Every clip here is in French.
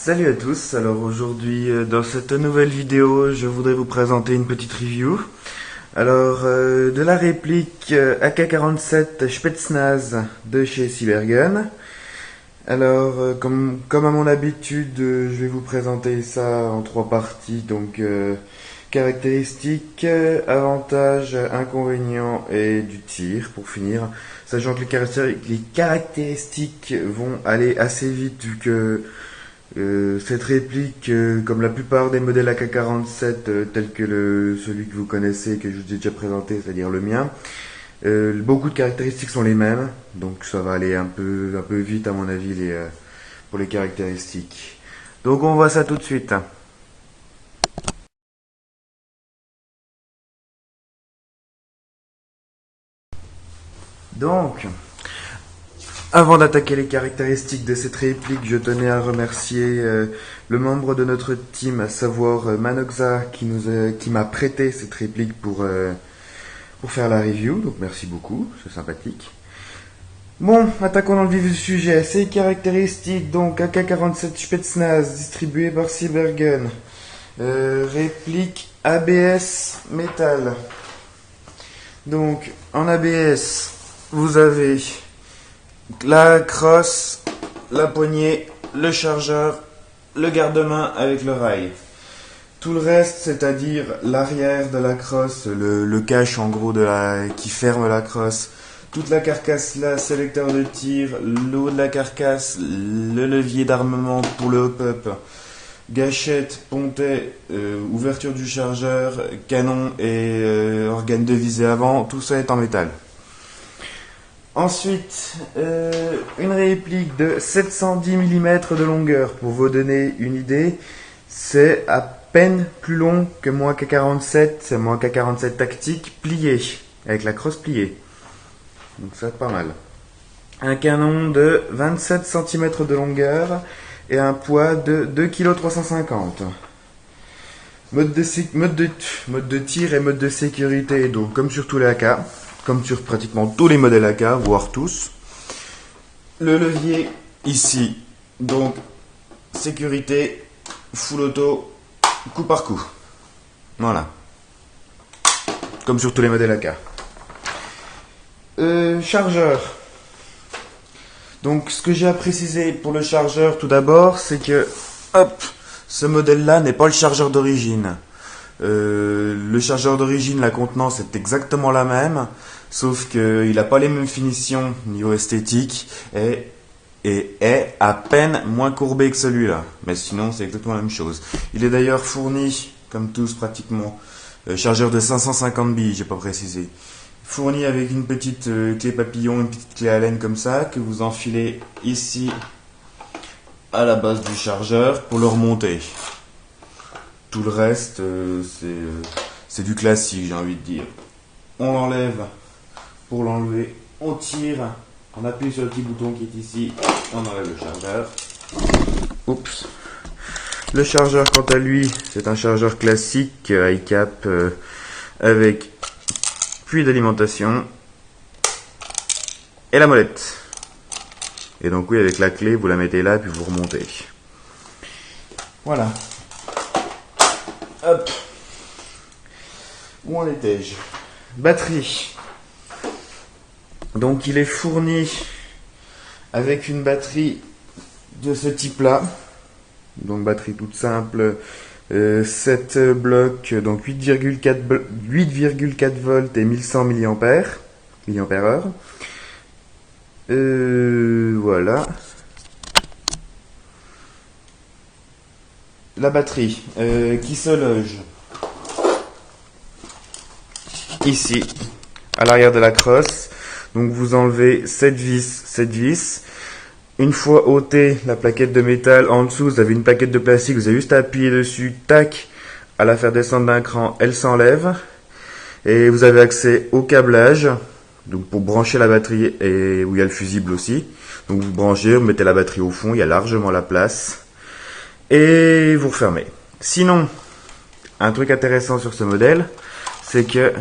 Salut à tous, alors aujourd'hui dans cette nouvelle vidéo je voudrais vous présenter une petite review. Alors de la réplique AK-47 Spetsnaz de chez Cybergun. Alors comme à mon habitude je vais vous présenter ça en trois parties, donc caractéristiques, avantages, inconvénients et du tir pour finir. Sachant que les caractéristiques vont aller assez vite vu que cette réplique, comme la plupart des modèles AK-47 tels que celui que vous connaissez, que je vous ai déjà présenté, c'est-à-dire le mien, beaucoup de caractéristiques sont les mêmes, donc ça va aller un peu vite à mon avis pour les caractéristiques. Donc on voit ça tout de suite. Donc, avant d'attaquer les caractéristiques de cette réplique, je tenais à remercier le membre de notre team, à savoir Manoxa, qui m'a prêté cette réplique pour faire la review. Donc merci beaucoup, c'est sympathique. Bon, attaquons dans le vif du sujet. Ces caractéristiques, donc AK-47 Spetsnaz, distribué par Cybergun. Réplique ABS métal. Donc, en ABS, vous avez la crosse, la poignée, le chargeur, le garde-main avec le rail. Tout le reste, c'est-à-dire l'arrière de la crosse, le cache en gros qui ferme la crosse, toute la carcasse là, sélecteur de tir, le haut de la carcasse, le levier d'armement pour le hop-up, gâchette, pontet, ouverture du chargeur, canon et organe de visée avant, tout ça est en métal. Ensuite, une réplique de 710 mm de longueur. Pour vous donner une idée, c'est à peine plus long que mon AK-47, c'est mon AK-47 tactique plié, avec la crosse pliée. Donc ça pas mal. Un canon de 27 cm de longueur et un poids de 2,350 kg. Mode de tir et mode de sécurité, donc comme sur tous les AK. Comme sur pratiquement tous les modèles AK, voire tous. Le levier ici, donc sécurité, full auto, coup par coup. Voilà. Comme sur tous les modèles AK. Chargeur. Donc ce que j'ai à préciser pour le chargeur tout d'abord, c'est que ce modèle-là n'est pas le chargeur d'origine. Le chargeur d'origine, la contenance est exactement la même, sauf qu'il n'a pas les mêmes finitions niveau esthétique et est à peine moins courbé que celui-là. Mais sinon, c'est exactement la même chose. Il est d'ailleurs fourni, comme tous pratiquement, chargeur de 550 billes, j'ai pas précisé. Fourni avec une petite clé papillon, une petite clé Allen comme ça, que vous enfilez ici à la base du chargeur pour le remonter. Tout le reste, c'est du classique, j'ai envie de dire. On l'enlève. Pour l'enlever, on tire, on appuie sur le petit bouton qui est ici, on enlève le chargeur. Oups. Le chargeur, quant à lui, c'est un chargeur classique, high cap, avec puits d'alimentation et la molette. Et donc oui, avec la clé, vous la mettez là, puis vous remontez. Voilà. Hop. Où en étais-je? Batterie. Donc il est fourni avec une batterie de ce type-là. Donc batterie toute simple. 7 blocs, donc 8,4 volts et 1100 mAh. Voilà. La batterie qui se loge ici, à l'arrière de la crosse. Donc vous enlevez cette vis. Une fois ôté la plaquette de métal, en dessous vous avez une plaquette de plastique, vous avez juste à appuyer dessus, tac, à la faire descendre d'un cran, elle s'enlève. Et vous avez accès au câblage, donc pour brancher la batterie, et où il y a le fusible aussi. Donc vous branchez, vous mettez la batterie au fond, il y a largement la place. Et vous refermez. Sinon, un truc intéressant sur ce modèle, c'est que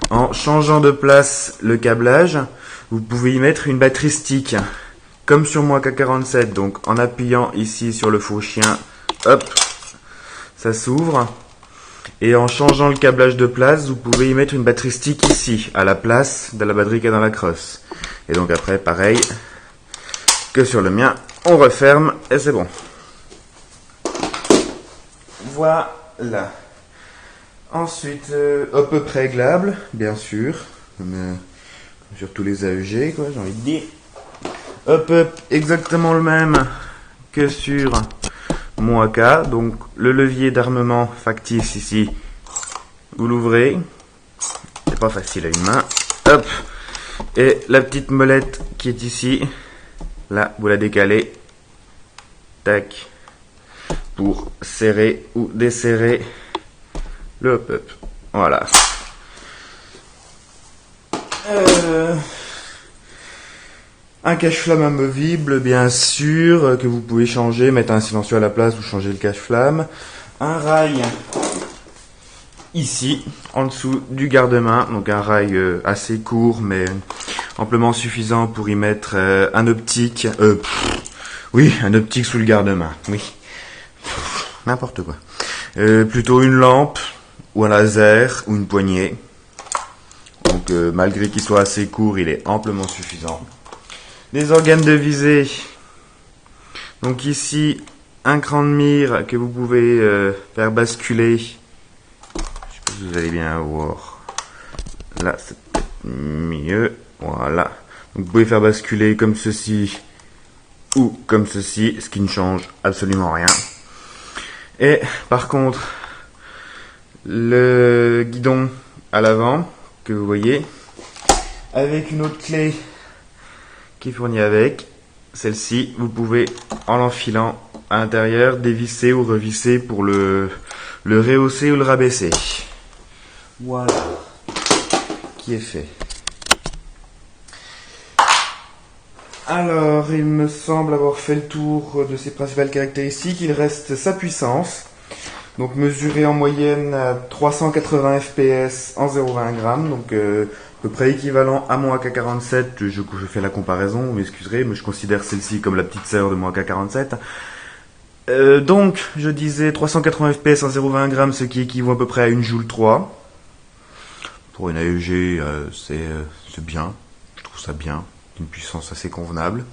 en changeant de place le câblage, vous pouvez y mettre une batterie stick, comme sur mon AK-47. Donc en appuyant ici sur le faux chien, hop, ça s'ouvre. Et en changeant le câblage de place, vous pouvez y mettre une batterie stick ici, à la place de la batterie qui est dans la crosse. Et donc après, pareil que sur le mien, on referme et c'est bon. Voilà. Ensuite, à peu près réglable, bien sûr, comme sur tous les AEG, quoi, j'ai envie de dire. Hop, exactement le même que sur mon AK. Donc le levier d'armement factice ici, vous l'ouvrez. C'est pas facile à une main. Hop. Et la petite molette qui est ici, là, vous la décalez. Tac. Pour serrer ou desserrer le hop-up. Voilà. Un cache-flamme amovible, bien sûr, que vous pouvez changer, mettre un silencieux à la place ou changer le cache-flamme. Un rail ici, en dessous du garde-main. Donc un rail assez court, mais amplement suffisant pour y mettre un optique. Oui, un optique sous le garde-main. Oui. N'importe quoi. Plutôt une lampe, ou un laser, ou une poignée. Donc malgré qu'il soit assez court, il est amplement suffisant. Des organes de visée. Donc ici, un cran de mire que vous pouvez faire basculer. Je sais pas si vous allez bien voir. Là, c'est peut-être mieux. Voilà. Donc vous pouvez faire basculer comme ceci ou comme ceci, ce qui ne change absolument rien. Et par contre, le guidon à l'avant, que vous voyez, avec une autre clé qui est fournie avec, celle-ci, vous pouvez, en l'enfilant à l'intérieur, dévisser ou revisser pour le rehausser ou le rabaisser. Voilà, qui est fait. Alors, il me semble avoir fait le tour de ses principales caractéristiques. Il reste sa puissance, donc mesurée en moyenne à 380 fps en 0,20 g, donc à peu près équivalent à mon AK-47. Je fais la comparaison, vous m'excuserez, mais je considère celle-ci comme la petite sœur de mon AK-47. Donc, je disais 380 fps en 0,20 g, ce qui équivaut à peu près à une Joule 3. Pour une AEG, c'est bien, je trouve ça bien. Une puissance assez convenable.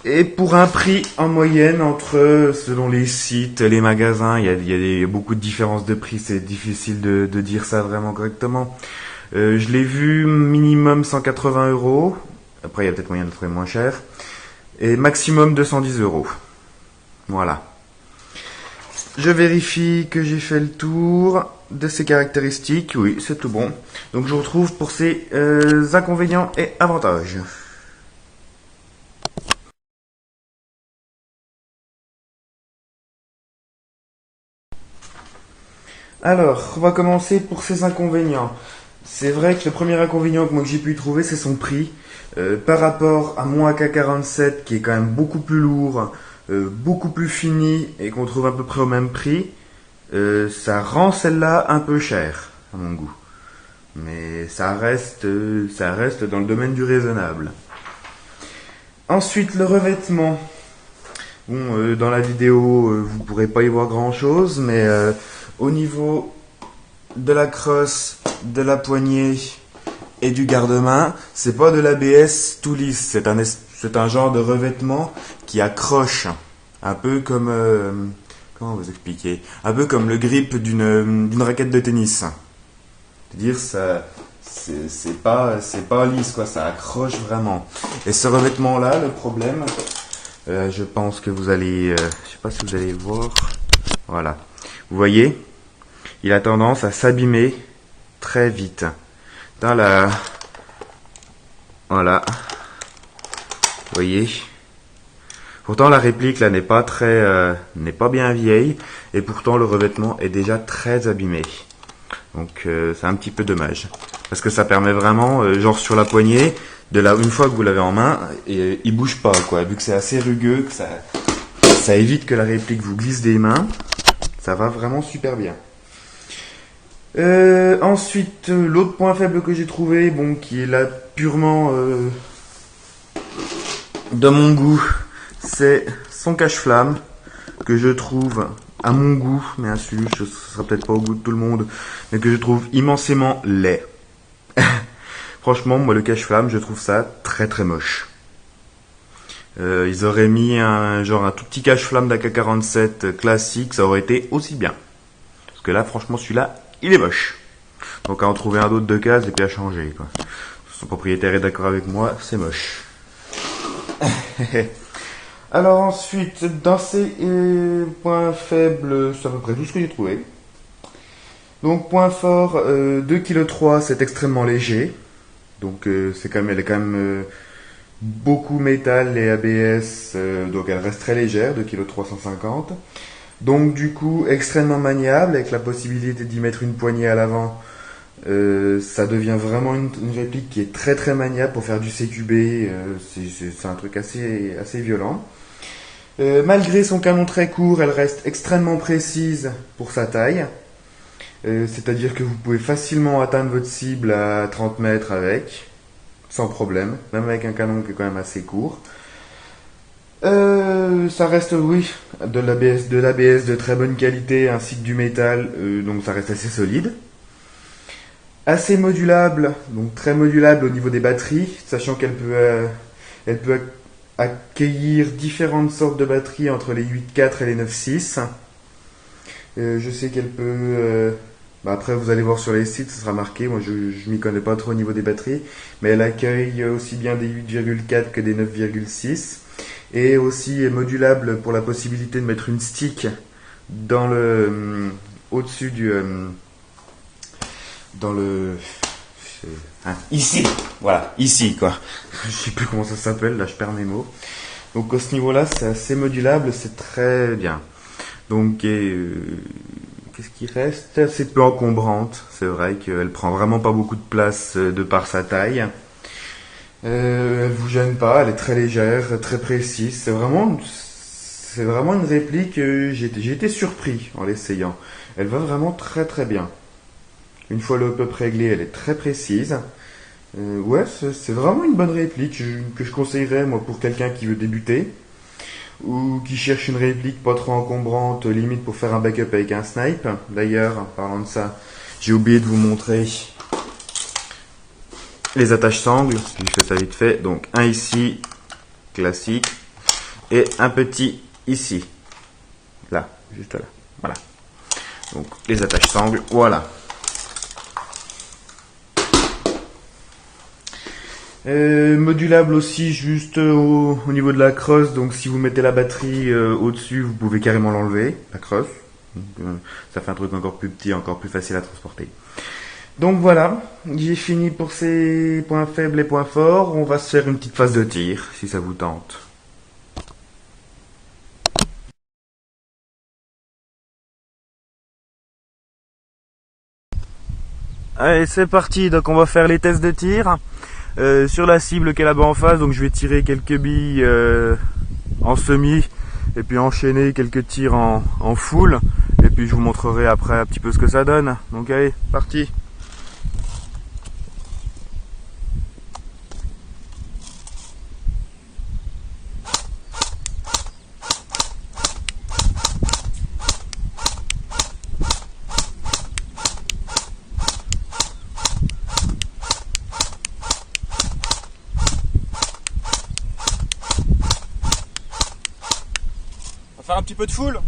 Et pour un prix en moyenne entre, selon les sites, les magasins, il y a beaucoup de différences de prix, c'est difficile de dire ça vraiment correctement. Je l'ai vu minimum 180 €, après il y a peut-être moyen de trouver moins cher, et maximum 210 €. Voilà. Je vérifie que j'ai fait le tour de ses caractéristiques. Oui, c'est tout bon. Donc je vous retrouve pour ses inconvénients et avantages. Alors, on va commencer pour ses inconvénients. C'est vrai que le premier inconvénient que j'ai pu trouver, c'est son prix. Par rapport à mon AK-47, qui est quand même beaucoup plus lourd, beaucoup plus fini, et qu'on trouve à peu près au même prix, ça rend celle-là un peu chère, à mon goût. Mais ça reste dans le domaine du raisonnable. Ensuite, le revêtement. Bon, dans la vidéo, vous pourrez pas y voir grand-chose, mais au niveau de la crosse, de la poignée et du garde-main, c'est pas de l'ABS tout lisse. C'est un genre de revêtement qui accroche, un peu comme comment vous expliquer, un peu comme le grip d'une raquette de tennis. C'est-à-dire ça, c'est pas lisse quoi, ça accroche vraiment. Et ce revêtement-là, le problème, je pense que vous allez, je sais pas si vous allez voir, voilà, vous voyez. Il a tendance à s'abîmer très vite. Dans la... Voilà. Vous voyez. Pourtant la réplique là n'est pas bien vieille. Et pourtant le revêtement est déjà très abîmé. Donc c'est un petit peu dommage. Parce que ça permet vraiment, genre sur la poignée, une fois que vous l'avez en main, et il bouge pas quoi. Vu que c'est assez rugueux, que ça évite que la réplique vous glisse des mains. Ça va vraiment super bien. Ensuite, l'autre point faible que j'ai trouvé, bon, qui est là purement de mon goût, c'est son cache-flamme, que je trouve, à mon goût, bien sûr, ce sera peut-être pas au goût de tout le monde, mais que je trouve immensément laid. Franchement, moi, le cache-flamme, je trouve ça très très moche. Ils auraient mis un tout petit cache-flamme d'AK-47 classique, ça aurait été aussi bien. Parce que là, franchement, celui-là, il est moche. Donc à en trouver un d'autre de case et puis à changer, quoi. Son propriétaire est d'accord avec moi, c'est moche. Alors ensuite, dans ces points faibles, c'est à peu près tout ce que j'ai trouvé. Donc point fort, 2,3 kg, c'est extrêmement léger. Donc elle est quand même beaucoup métal et ABS, donc elle reste très légère, 2,3 kg 150. Donc du coup, extrêmement maniable, avec la possibilité d'y mettre une poignée à l'avant. Ça devient vraiment une réplique qui est très très maniable pour faire du CQB, c'est un truc assez violent. Malgré son canon très court, elle reste extrêmement précise pour sa taille. C'est-à-dire que vous pouvez facilement atteindre votre cible à 30 mètres avec, sans problème, même avec un canon qui est quand même assez court. Ça reste, oui, de l'ABS de très bonne qualité ainsi que du métal, donc ça reste assez solide. Assez modulable, donc très modulable au niveau des batteries, sachant qu'elle peut accueillir différentes sortes de batteries entre les 8.4 et les 9.6. Je sais qu'elle peut... après, vous allez voir sur les sites, ça sera marqué. Moi, je m'y connais pas trop au niveau des batteries. Mais elle accueille aussi bien des 8,4 que des 9,6. Et aussi est modulable pour la possibilité de mettre une stick dans au-dessus du... ici, voilà, ici quoi. Je sais plus comment ça s'appelle, là je perds mes mots. Donc à ce niveau-là, c'est assez modulable, c'est très bien. Donc qu'est-ce qui reste? C'est assez peu encombrante, c'est vrai qu'elle prend vraiment pas beaucoup de place de par sa taille. Elle vous gêne pas, elle est très légère, très précise. C'est vraiment une réplique. J'ai été surpris en l'essayant. Elle va vraiment très très bien. Une fois le hop-up réglé, elle est très précise. Ouais, c'est vraiment une bonne réplique que je conseillerais moi pour quelqu'un qui veut débuter ou qui cherche une réplique pas trop encombrante, limite pour faire un backup avec un snipe. D'ailleurs, en parlant de ça, j'ai oublié de vous montrer les attaches sangles. Je fais ça vite fait. Donc un ici, classique, et un petit ici. Là, juste là. Voilà. Donc les attaches sangles, voilà. Modulable aussi juste au niveau de la crosse, donc si vous mettez la batterie au-dessus, vous pouvez carrément l'enlever, la crosse. Ça fait un truc encore plus petit, encore plus facile à transporter. Donc voilà, j'ai fini pour ces points faibles et points forts. On va se faire une petite phase de tir, si ça vous tente. Allez, c'est parti, donc on va faire les tests de tir. Sur la cible qui est là-bas en face, donc je vais tirer quelques billes en semi et puis enchaîner quelques tirs en full et puis je vous montrerai après un petit peu ce que ça donne. Donc allez, parti. Faire un petit peu de full.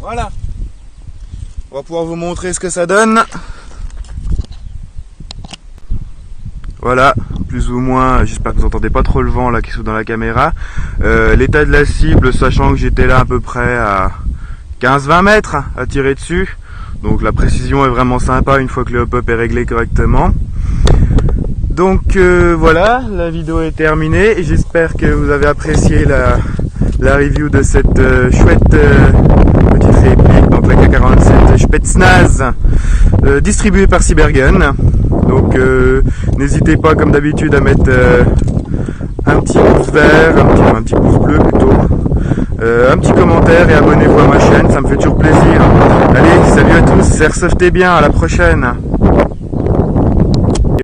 Voilà. On va pouvoir vous montrer ce que ça donne. Voilà, plus ou moins, j'espère que vous n'entendez pas trop le vent là qui est dans la caméra. L'état de la cible, sachant que j'étais là à peu près à 15-20 mètres à tirer dessus. Donc la précision est vraiment sympa une fois que le hop-up est réglé correctement. Donc voilà, la vidéo est terminée et j'espère que vous avez apprécié la review de cette chouette petite réplique, donc la K-47 Spetsnaz, distribuée par Cybergun. Donc n'hésitez pas comme d'habitude à mettre un petit pouce vert, un petit pouce bleu plutôt, un petit commentaire et abonnez-vous à ma chaîne, ça me fait toujours plaisir. Allez, salut à tous, airsoftez bien, à la prochaine.